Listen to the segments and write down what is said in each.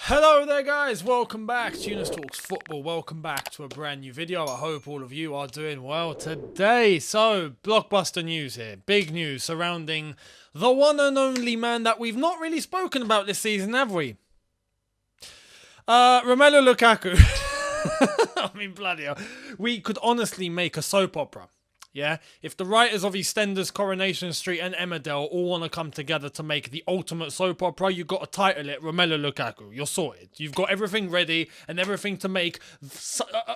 Hello there guys, welcome back to Younes Talks Football, welcome back to a brand new video. I hope all of you are doing well today. So, blockbuster news here, big news surrounding the one and only man that we've not really spoken about this season, have we? Romelu Lukaku. I mean, bloody hell. We could honestly make a soap opera. Yeah, if the writers of EastEnders, Coronation Street and Emmerdale all want to come together to make the ultimate soap opera, you've got to title it Romelu Lukaku. You're sorted. You've got everything ready and everything to make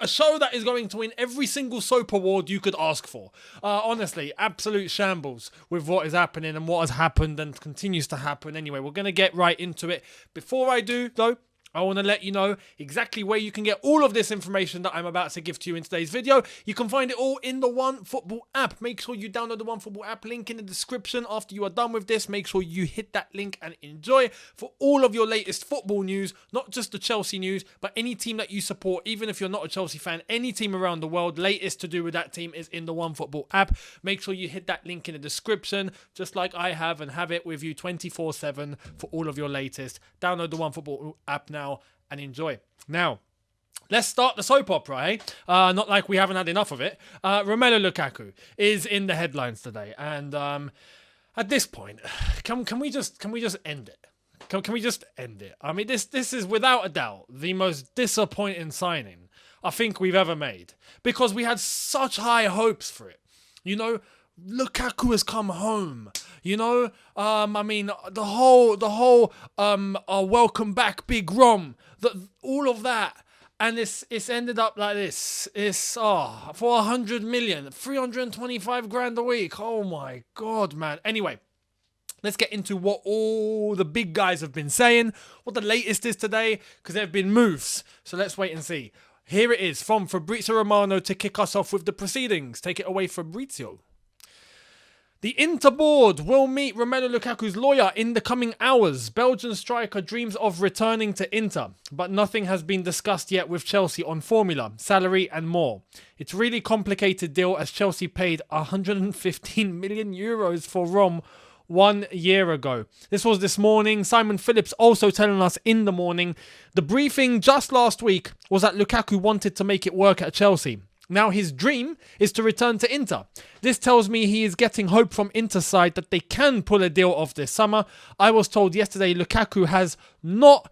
a show that is going to win every single soap award you could ask for. Honestly, absolute shambles with what is happening and what has happened and continues to happen. Anyway, we're going to get right into it. Before I do, though, I want to let you know exactly where you can get all of this information that I'm about to give to you in today's video. You can find it all in the OneFootball app. Make sure you download the OneFootball app, link in the description. After you are done with this, make sure you hit that link and enjoy for all of your latest football news, not just the Chelsea news, but any team that you support, even if you're not a Chelsea fan, any team around the world, latest to do with that team is in the OneFootball app. Make sure you hit that link in the description, just like I have, and have it with you 24/7 for all of your latest. Download the OneFootball app now and enjoy. Now, let's start the soap opera, eh? Not like we haven't had enough of it. Romelu Lukaku is in the headlines today, and at this point, can we just end it? Can we just end it? I mean, this is without a doubt the most disappointing signing I think we've ever made, because we had such high hopes for it. You know, Lukaku has come home. You know, I mean, the whole welcome back, Big Rom, all of that, and it's ended up like this. It's for 100 million, 325 grand a week. Oh my God, man. Anyway, let's get into what all the big guys have been saying, what the latest is today, because there have been moves. So let's wait and see. Here it is from Fabrizio Romano to kick us off with the proceedings. Take it away, Fabrizio. The Inter board will meet Romelu Lukaku's lawyer in the coming hours. Belgian striker dreams of returning to Inter, but nothing has been discussed yet with Chelsea on formula, salary and more. It's a really complicated deal as Chelsea paid 115 million euros for Rom 1 year ago. This was this morning. Simon Phillips also telling us in the morning. The briefing just last week was that Lukaku wanted to make it work at Chelsea. Now his dream is to return to Inter. This tells me he is getting hope from Inter's side that they can pull a deal off this summer. I was told yesterday Lukaku has not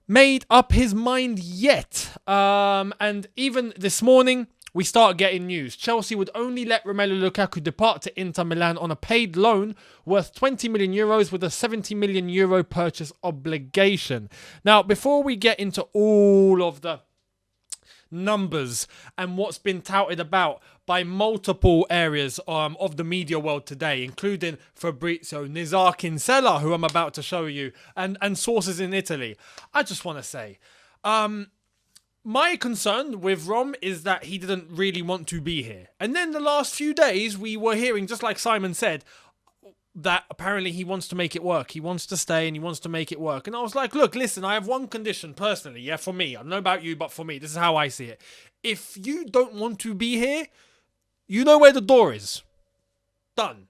made up his mind yet. And even this morning, we start getting news. Chelsea would only let Romelu Lukaku depart to Inter Milan on a paid loan worth 20 million euros with a 70 million euro purchase obligation. Now, before we get into all of the numbers and what's been touted about by multiple areas of the media world today, including Fabrizio, Nizar Kinsella, who I'm about to show you, and sources in Italy, I just want to say, my concern with Rom is that he didn't really want to be here. And then the last few days, we were hearing, just like Simon said, that apparently he wants to make it work. He wants to stay and he wants to make it work. And I was like, look, listen, I have one condition personally, yeah, for me. I don't know about you, but for me, this is how I see it. If you don't want to be here, you know where the door is. Done.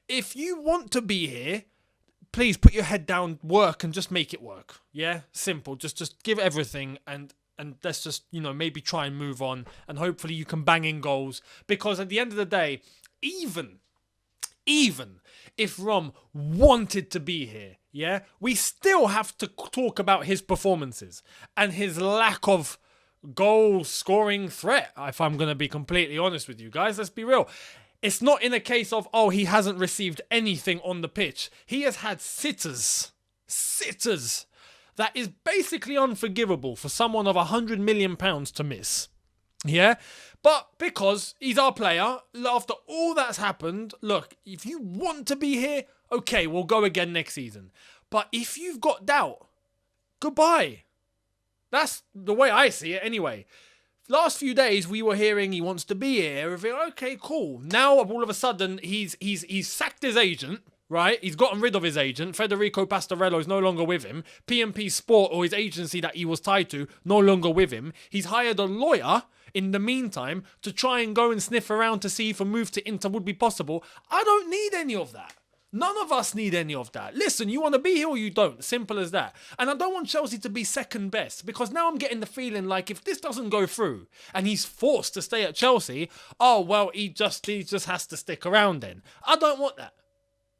If you want to be here, please put your head down, work, and just make it work. Yeah? Simple. Just give everything and let's just, maybe try and move on. And hopefully you can bang in goals. Because at the end of the day, even if Rom wanted to be here, yeah, we still have to talk about his performances and his lack of goal-scoring threat, if I'm going to be completely honest with you guys. Let's be real. It's not in a case of, he hasn't received anything on the pitch. He has had sitters. That is basically unforgivable for someone of £100 million to miss. Yeah? But because he's our player, after all that's happened, look, if you want to be here, okay, we'll go again next season. But if you've got doubt, goodbye. That's the way I see it anyway. Last few days, we were hearing he wants to be here. Okay, cool. Now, all of a sudden, he's sacked his agent, right? He's gotten rid of his agent. Federico Pastorello is no longer with him. PMP Sport, or his agency that he was tied to, no longer with him. He's hired a lawyer in the meantime to try and go and sniff around to see if a move to Inter would be possible. I don't need any of that. None of us need any of that. Listen, you want to be here or you don't. Simple as that. And I don't want Chelsea to be second best, because now I'm getting the feeling like if this doesn't go through and he's forced to stay at Chelsea, oh, well, he just has to stick around then. I don't want that.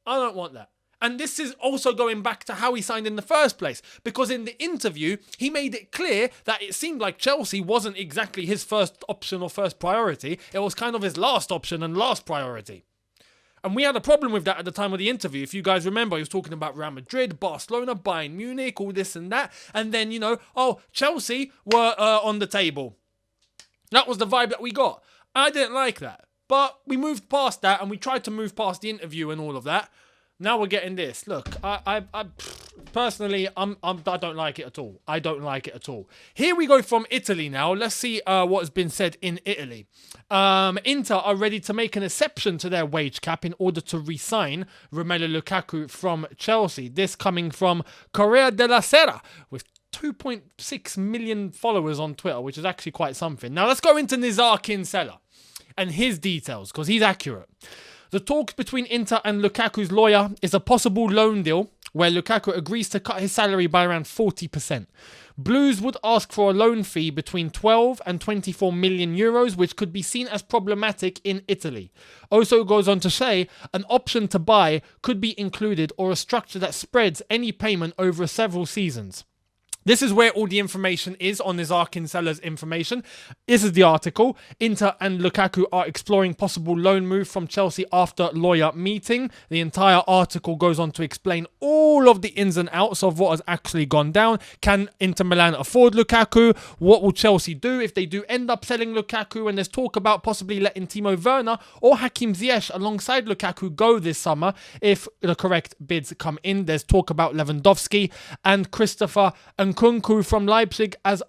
I don't want that. And this is also going back to how he signed in the first place, because in the interview, he made it clear that it seemed like Chelsea wasn't exactly his first option or first priority. It was kind of his last option and last priority. And we had a problem with that at the time of the interview. If you guys remember, he was talking about Real Madrid, Barcelona, Bayern Munich, all this and that. And then, Chelsea were on the table. That was the vibe that we got. I didn't like that. But we moved past that and we tried to move past the interview and all of that. Now we're getting this. Look, I personally, I don't like it at all. I don't like it at all. Here we go from Italy now. Let's see what has been said in Italy. Inter are ready to make an exception to their wage cap in order to re-sign Romelu Lukaku from Chelsea. This coming from Corriere della Sera with 2.6 million followers on Twitter, which is actually quite something. Now let's go into Nizar Kinsella and his details, because he's accurate. The talks between Inter and Lukaku's lawyer is a possible loan deal where Lukaku agrees to cut his salary by around 40%. Blues would ask for a loan fee between 12 and 24 million euros, which could be seen as problematic in Italy. Also goes on to say an option to buy could be included, or a structure that spreads any payment over several seasons. This is where all the information is on Nizar Kinsella's information. This is the article. Inter and Lukaku are exploring possible loan move from Chelsea after lawyer meeting. The entire article goes on to explain all of the ins and outs of what has actually gone down. Can Inter Milan afford Lukaku? What will Chelsea do if they do end up selling Lukaku? And there's talk about possibly letting Timo Werner or Hakim Ziyech alongside Lukaku go this summer if the correct bids come in. There's talk about Lewandowski and Christopher Nkunku from Leipzig as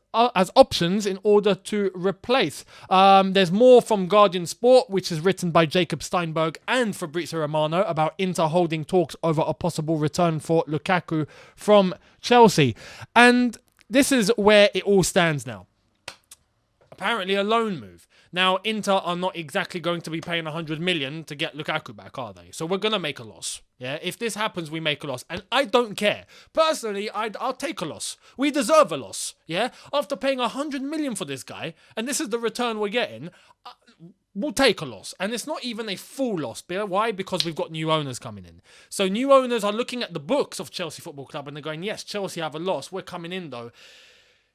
options in order to replace. There's more from Guardian Sport, which is written by Jacob Steinberg and Fabrizio Romano, about Inter holding talks over a possible return for Lukaku from Chelsea. And this is where it all stands now. Apparently a loan move. Now, Inter are not exactly going to be paying 100 million to get Lukaku back, are they? So we're going to make a loss. Yeah, if this happens, we make a loss. And I don't care. Personally, I'll take a loss. We deserve a loss. Yeah, after paying 100 million for this guy, and this is the return we're getting, we'll take a loss. And it's not even a full loss. Why? Because we've got new owners coming in. So new owners are looking at the books of Chelsea Football Club and they're going, yes, Chelsea have a loss. We're coming in though.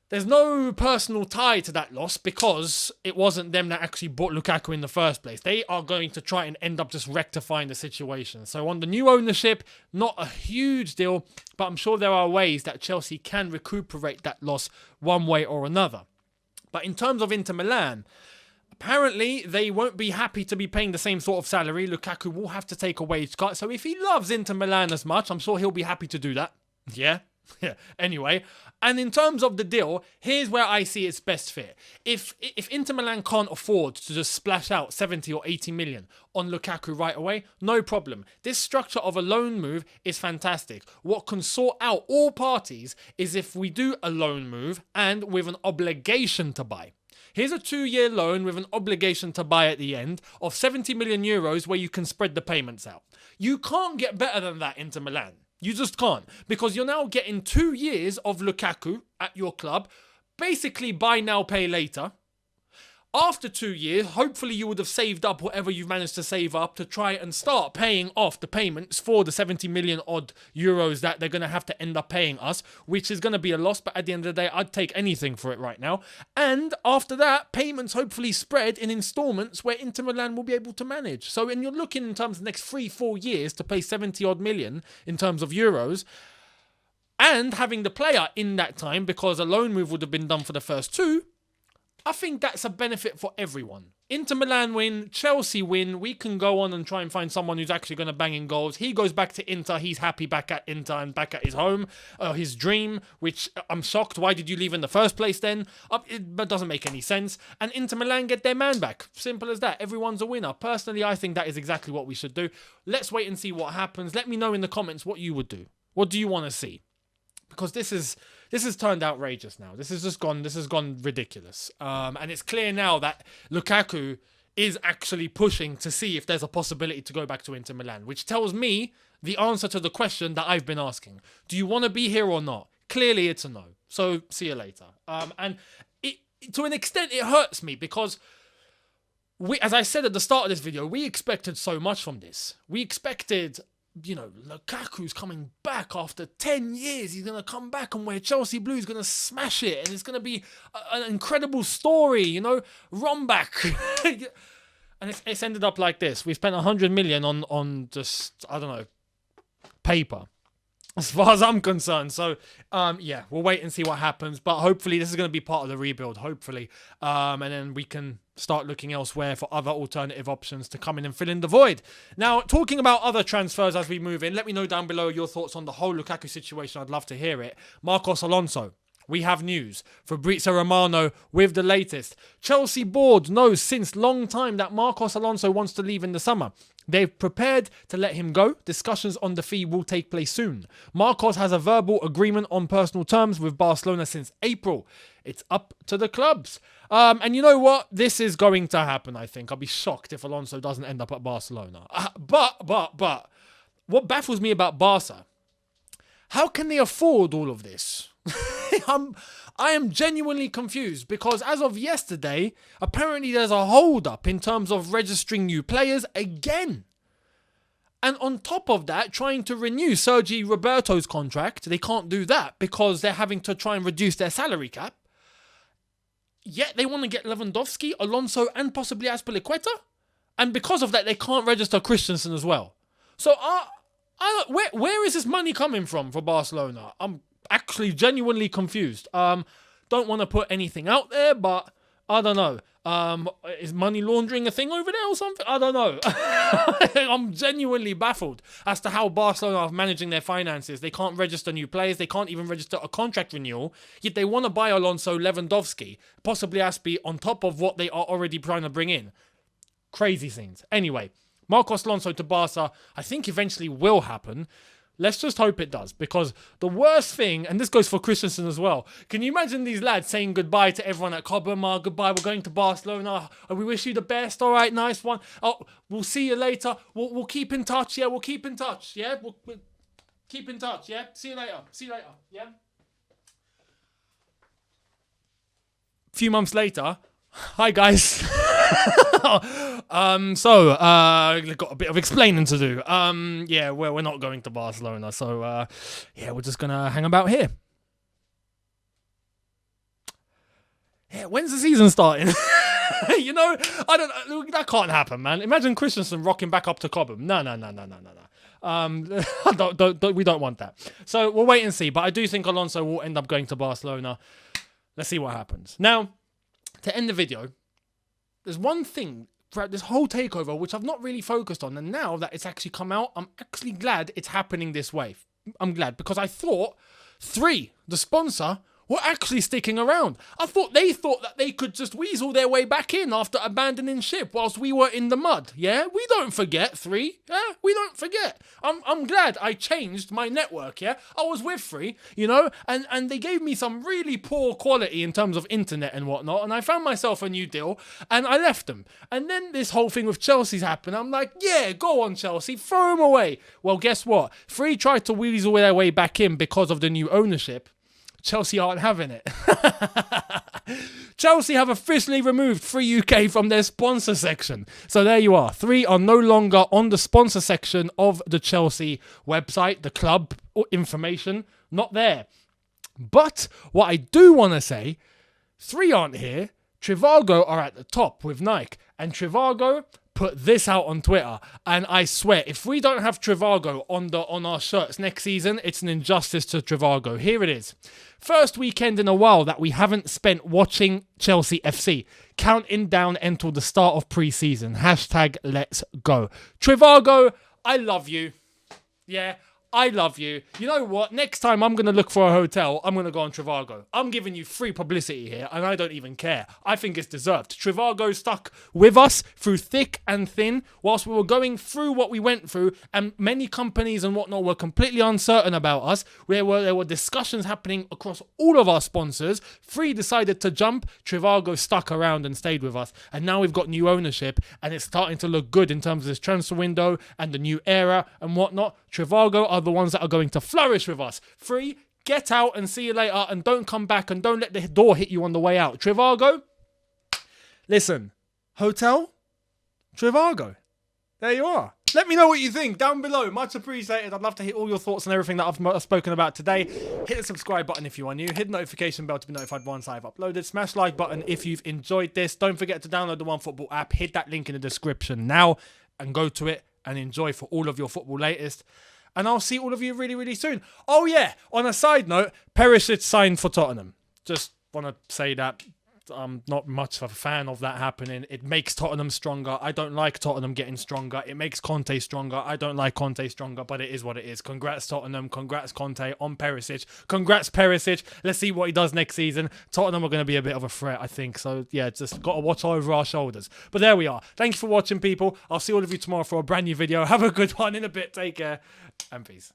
There's no personal tie to that loss because it wasn't them that actually bought Lukaku in the first place. They are going to try and end up just rectifying the situation. So on the new ownership, not a huge deal, but I'm sure there are ways that Chelsea can recuperate that loss one way or another. But in terms of Inter Milan, apparently they won't be happy to be paying the same sort of salary. Lukaku will have to take a wage cut. So if he loves Inter Milan as much, I'm sure he'll be happy to do that. Yeah. Anyway, and in terms of the deal, here's where I see its best fit. If Inter Milan can't afford to just splash out 70 or 80 million on Lukaku right away, no problem. This structure of a loan move is fantastic. What can sort out all parties is if we do a loan move and with an obligation to buy. Here's a 2-year loan with an obligation to buy at the end of 70 million euros where you can spread the payments out. You can't get better than that, Inter Milan. You just can't, because you're now getting 2 years of Lukaku at your club, basically buy now, pay later. After 2 years, hopefully you would have saved up whatever you've managed to save up to try and start paying off the payments for the 70 million odd euros that they're going to have to end up paying us, which is going to be a loss, but at the end of the day, I'd take anything for it right now. And after that, payments hopefully spread in installments where Inter Milan will be able to manage. So when you're looking in terms of the next 3-4 years to pay 70 odd million in terms of euros, and having the player in that time, because a loan move would have been done for the first 2, I think that's a benefit for everyone. Inter Milan win, Chelsea win. We can go on and try and find someone who's actually going to bang in goals. He goes back to Inter. He's happy back at Inter and back at his home, his dream, which I'm shocked. Why did you leave in the first place then? It doesn't make any sense. And Inter Milan get their man back. Simple as that. Everyone's a winner. Personally, I think that is exactly what we should do. Let's wait and see what happens. Let me know in the comments what you would do. What do you want to see? Because this has turned outrageous now. This has gone ridiculous. And it's clear now that Lukaku is actually pushing to see if there's a possibility to go back to Inter Milan, which tells me the answer to the question that I've been asking. Do you want to be here or not? Clearly, it's a no. So, see you later. And to an extent, it hurts me because as I said at the start of this video, we expected so much from this. We expected, Lukaku's coming back after 10 years. He's going to come back and wear Chelsea blue. He's going to smash it. And it's going to be an incredible story, run back. And it's ended up like this. We spent 100 million on just, I don't know, paper, as far as I'm concerned. So, we'll wait and see what happens. But hopefully this is going to be part of the rebuild, hopefully. And then we can start looking elsewhere for other alternative options to come in and fill in the void. Now, talking about other transfers as we move in, let me know down below your thoughts on the whole Lukaku situation. I'd love to hear it. Marcos Alonso. We have news. Fabrizio Romano with the latest. Chelsea board knows since long time that Marcos Alonso wants to leave in the summer. They've prepared to let him go. Discussions on the fee will take place soon. Marcos has a verbal agreement on personal terms with Barcelona since April. It's up to the clubs. And you know what? This is going to happen, I think. I'll be shocked if Alonso doesn't end up at Barcelona. But what baffles me about Barca, how can they afford all of this? I am genuinely confused because as of yesterday, apparently there's a hold up in terms of registering new players again. And on top of that, trying to renew Sergi Roberto's contract, they can't do that because they're having to try and reduce their salary cap. Yet they want to get Lewandowski, Alonso, and possibly Azpilicueta. And because of that, they can't register Christensen as well. So where is this money coming from for Barcelona? I'm actually genuinely confused. Don't want to put anything out there, but I don't know. Is money laundering a thing over there or something? I don't know. I'm genuinely baffled as to how Barcelona are managing their finances. They can't register new players. They can't even register a contract renewal. Yet they want to buy Alonso, Lewandowski, possibly Aspi on top of what they are already trying to bring in. Crazy things. Anyway, Marcos Alonso to Barca, I think eventually will happen. Let's just hope it does, because the worst thing, and this goes for Christensen as well, can you imagine these lads saying goodbye to everyone at Cobham? Goodbye, we're going to Barcelona. We wish you the best. All right, nice one. Oh, we'll see you later. We'll keep in touch. Yeah, we'll keep in touch. Yeah, we'll keep in touch. Yeah, see you later. Yeah. A few months later, hi guys. Got a bit of explaining to do. We're not going to Barcelona, so we're just gonna hang about here. Yeah, when's the season starting? I don't. That can't happen, man. Imagine Christensen rocking back up to Cobham. No. We don't want that. So we'll wait and see. But I do think Alonso will end up going to Barcelona. Let's see what happens. Now, to end the video, there's one thing throughout this whole takeover which I've not really focused on, and now that it's actually come out, I'm actually glad it's happening this way. I'm glad, because I thought 3, the sponsor, were actually sticking around. I thought they thought that they could just weasel their way back in after abandoning ship whilst we were in the mud. Yeah, we don't forget 3. Yeah, we don't forget. I'm glad I changed my network. Yeah, I was with 3, and they gave me some really poor quality in terms of internet and whatnot, and I found myself a new deal and I left them. And then this whole thing with Chelsea's happened. I'm like, yeah, go on Chelsea, throw them away. Well, guess what? 3 tried to weasel their way back in because of the new ownership. Chelsea aren't having it. Chelsea have officially removed 3 UK from their sponsor section. So there you are. 3 are no longer on the sponsor section of the Chelsea website, the club information, not there. But what I do want to say, 3 aren't here. Trivago are at the top with Nike. And Trivago put this out on Twitter, and I swear, if we don't have Trivago on our shirts next season, it's an injustice to Trivago. Here it is. First weekend in a while that we haven't spent watching Chelsea FC. Counting down until the start of pre-season. #let's go. Trivago, I love you. Yeah, I love you. You know what? Next time I'm going to look for a hotel, I'm going to go on Trivago. I'm giving you free publicity here, and I don't even care. I think it's deserved. Trivago stuck with us through thick and thin whilst we were going through what we went through, and many companies and whatnot were completely uncertain about us. There were discussions happening across all of our sponsors. Free decided to jump. Trivago stuck around and stayed with us. And now we've got new ownership, and it's starting to look good in terms of this transfer window and the new era and whatnot. Trivago are the ones that are going to flourish with us. Free, get out and see you later, and don't come back, and don't let the door hit you on the way out. Trivago, listen, hotel, Trivago. There you are. Let me know what you think down below. Much appreciated. I'd love to hear all your thoughts on everything that I've spoken about today. Hit the subscribe button if you are new. Hit the notification bell to be notified once I've uploaded. Smash the like button if you've enjoyed this. Don't forget to download the OneFootball app. Hit that link in the description now and go to it and enjoy for all of your football latest. And I'll see all of you really, really soon. Oh yeah, on a side note, Perisic signed for Tottenham. Just want to say that. I'm not much of a fan of that happening. It makes Tottenham stronger. I don't like Tottenham getting stronger. It makes Conte stronger. I don't like Conte stronger, but it is what it is. Congrats Tottenham. Congrats Conte on Perisic. Congrats Perisic. Let's see what he does next season. Tottenham are going to be a bit of a threat, I think. So yeah, just got to watch over our shoulders. But there we are. Thank you for watching, people. I'll see all of you tomorrow for a brand new video. Have a good one in a bit. Take care and peace.